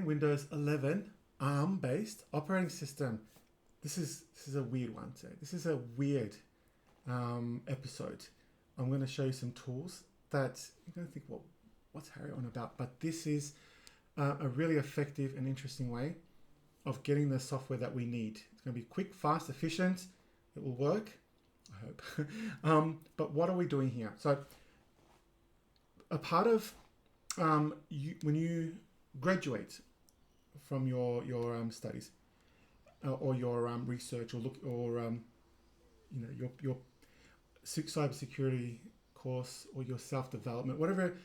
Windows 11 ARM-based operating system. This is a weird one today. This is a weird episode. I'm going to show you some tools that you're going to think, well, what's Harry on about? But this is a really effective and interesting way of getting the software that we need. It's going to be quick, fast, efficient. It will work, I hope. But what are we doing here? So a part of when you graduate from your studies or your research or your cybersecurity course or your self-development, whatever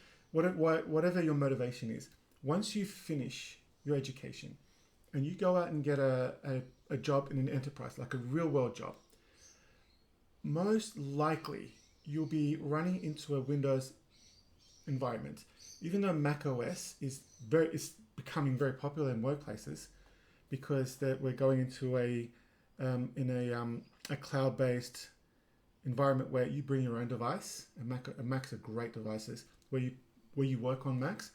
your motivation is, once you finish your education and you go out and get a job in an enterprise, like a real world job, most likely you'll be running into a Windows environment. Even though Mac OS is becoming very popular in workplaces, because we're going into a cloud-based environment where you bring your own device, and Macs are great devices where you work on Macs.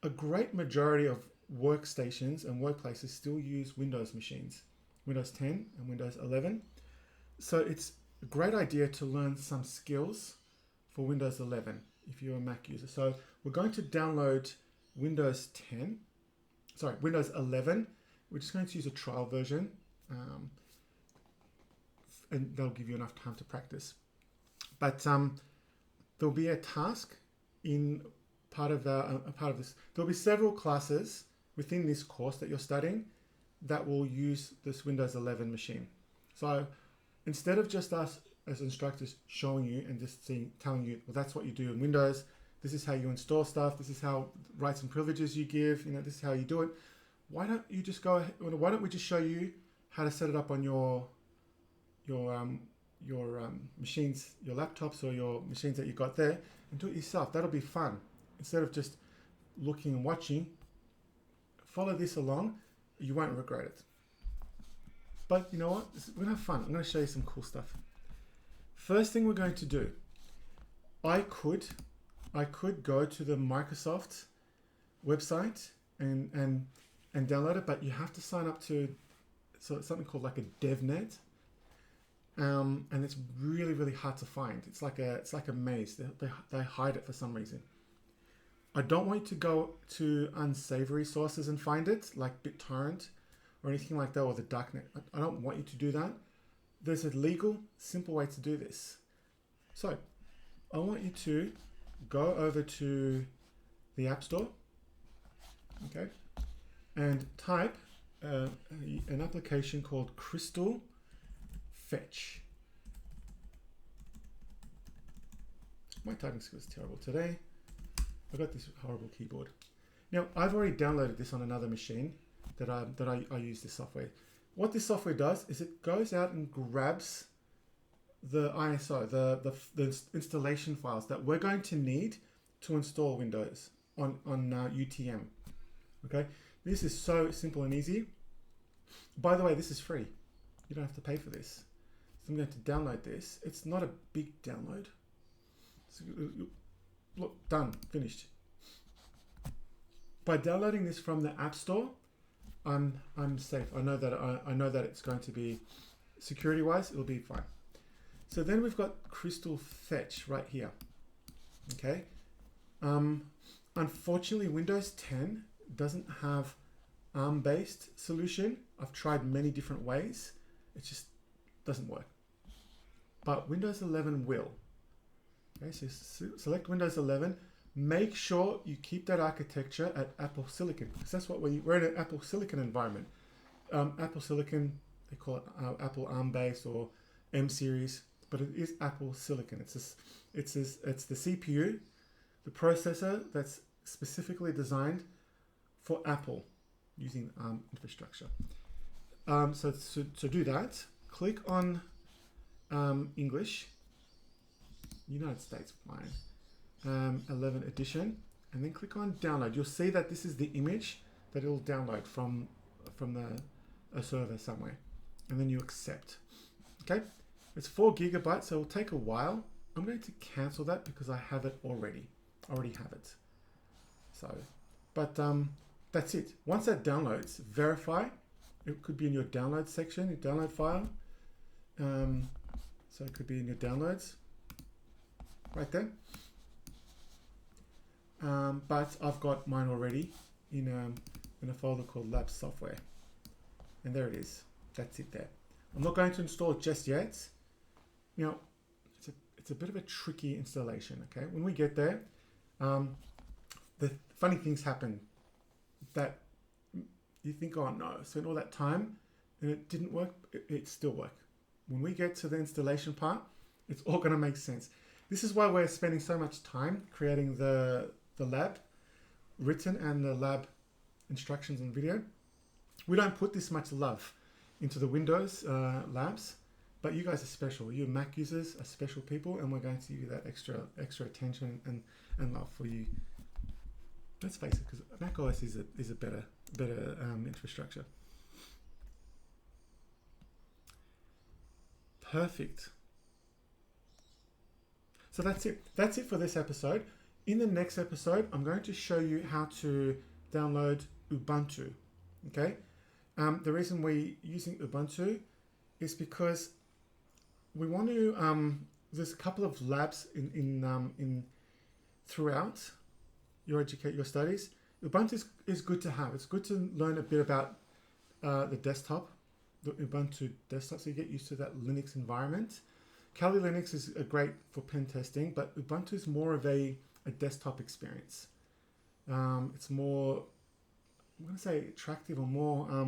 A great majority of workstations and workplaces still use Windows machines, Windows 10 and Windows 11. So it's a great idea to learn some skills for Windows 11 if you're a Mac user. So we're going to download Windows 11. We're just going to use a trial version, and that'll give you enough time to practice. But there'll be a task in a part of this. There'll be several classes within this course that you're studying that will use this Windows 11 machine. So instead of just us as instructors showing you and just telling you, well, that's what you do in Windows, this is how you install stuff, this is how rights and privileges you give, this is how you do it. Why don't we just show you how to set it up on your machines, your laptops or your machines that you got there, and do it yourself. That'll be fun. Instead of just looking and watching, follow this along. You won't regret it. But you know what? We're gonna have fun. I'm gonna show you some cool stuff. First thing we're going to do, I could go to the Microsoft website and download it, but you have to sign up to something called like a DevNet. And it's really, really hard to find. It's like a maze. They hide it for some reason. I don't want you to go to unsavory sources and find it, like BitTorrent or anything like that, or the darknet. I don't want you to do that. There's a legal, simple way to do this. So I want you to go over to the App Store, okay, and type an application called Crystal Fetch. My typing skill is terrible today. I've got this horrible keyboard. Now, I've already downloaded this on another machine that I use this software. What this software does is it goes out and grabs the ISO, the installation files that we're going to need to install Windows on UTM. Okay, this is so simple and easy. By the way, this is free. You don't have to pay for this. So I'm going to download this. It's not a big download. So, look, done, finished. By downloading this from the App Store, I'm safe. I know that it's going to be security-wise, it'll be fine. So then we've got Crystal Fetch right here. Okay. Unfortunately, Windows 10 doesn't have ARM-based solution. I've tried many different ways. It just doesn't work. But Windows 11 will. Okay, so select Windows 11. Make sure you keep that architecture at Apple Silicon, because that's what we're in an Apple Silicon environment. Apple Silicon, they call it Apple ARM-based or M series, but it is Apple Silicon. It's the CPU, the processor that's specifically designed for Apple using ARM infrastructure. So to do that, click on English, United States, fine. 11 edition, and then click on download. You'll see that this is the image that it'll download from a server somewhere, and then you accept. Okay, it's 4 gigabytes, so it'll take a while. I'm going to cancel that because I have it already. I already have it. So, but that's it. Once that downloads, verify. It could be in your download section, your download file. So it could be in your downloads, right there. But I've got mine already in a folder called Lab Software. And there it is. That's it there. I'm not going to install it just yet. You know, it's a bit of a tricky installation, okay? When we get there, the funny things happen that you think, oh no, I spent all that time and it didn't work, it still worked. When we get to the installation part, it's all gonna make sense. This is why we're spending so much time creating the lab written and the lab instructions and video. We don't put this much love into the Windows labs, but you guys are special. You Mac users are special people, and we're going to give you that extra attention and love for you. Let's face it, because Mac OS is a better infrastructure. Perfect. So that's it. That's it for this episode. In the next episode, I'm going to show you how to download Ubuntu. Okay. The reason we're using Ubuntu is because we want to. There's a couple of labs in throughout your studies. Ubuntu is good to have. It's good to learn a bit about the desktop, the Ubuntu desktop, so you get used to that Linux environment. Kali Linux is great for pen testing, but Ubuntu is more of a desktop experience. It's more, I'm going to say, attractive or more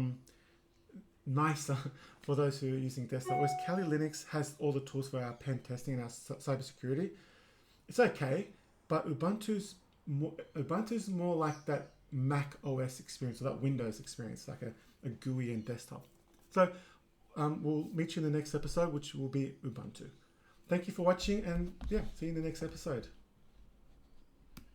nicer for those who are using desktop. Whereas Kali Linux has all the tools for our pen testing and our cybersecurity. It's okay, but Ubuntu's more like that Mac OS experience or that Windows experience, like a GUI and desktop. So we'll meet you in the next episode, which will be Ubuntu. Thank you for watching, and yeah, see you in the next episode.